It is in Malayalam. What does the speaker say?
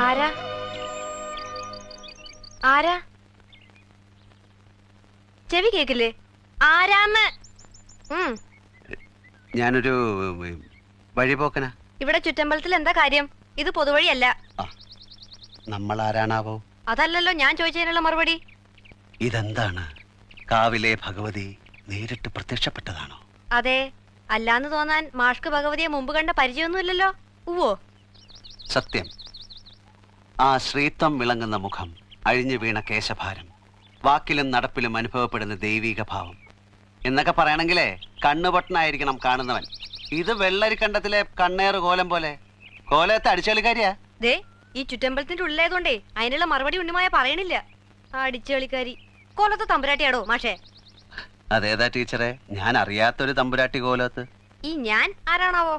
ആരാ ആരാ ചെവി കേക്കില്ലേ? ആരാന്ന്? ഞാനൊരു വഴിപോക്കനാ. ഇവിടെ ചുറ്റമ്പലത്തിൽ എന്താ കാര്യം? ഇത് പൊതുവഴിയല്ല. നമ്മൾ ആരാണാവോ? അതല്ലല്ലോ ഞാൻ ചോദിച്ചതിനുള്ള മറുപടി. ഇതെന്താണ്? കാവിലെ ഭഗവതി നേരിട്ട് പ്രത്യക്ഷപ്പെട്ടതാണോ? അതെ. അല്ലാന്ന് തോന്നാൻ മാഷ്ക്ക് ഭഗവതിയെ മുമ്പ് കണ്ട പരിചയമൊന്നുമില്ലല്ലോ. ഉവ്വോ? സത്യം. ആ ശ്രീത്വം വിളങ്ങുന്ന മുഖം, അഴിഞ്ഞു വീണ കേശഭാരം, വാക്കിലും നടപ്പിലും അനുഭവപ്പെടുന്ന ദൈവിക ഭാവം എന്നൊക്കെ പറയണെങ്കിലേ കണ്ണുപൊട്ടനായിരിക്കണം കാണുന്നവൻ. ഇത് വെള്ളരിക്കണ്ടത്തിലെ കണ്ണേറ് കോലം പോലെ. കോലത്തെ അടിച്ചുകളിക്കാരിയാ. ദേ, ഈ ചുറ്റമ്പലത്തിന്റെ ഉള്ളിലായതുകൊണ്ടേ അതിനുള്ള മറുപടി ഉണ്ണിമായ പറയണില്ല. അടിച്ചുകളിക്കാരി കോലത്തെ തമ്പുരാട്ടിയാടോ മാഷേ? അതേതാ ടീച്ചറെ? ഞാൻ അറിയാത്തൊരു തമ്പുരാട്ടി കോലത്ത്. ഈ ഞാൻ ആരാണാവോ?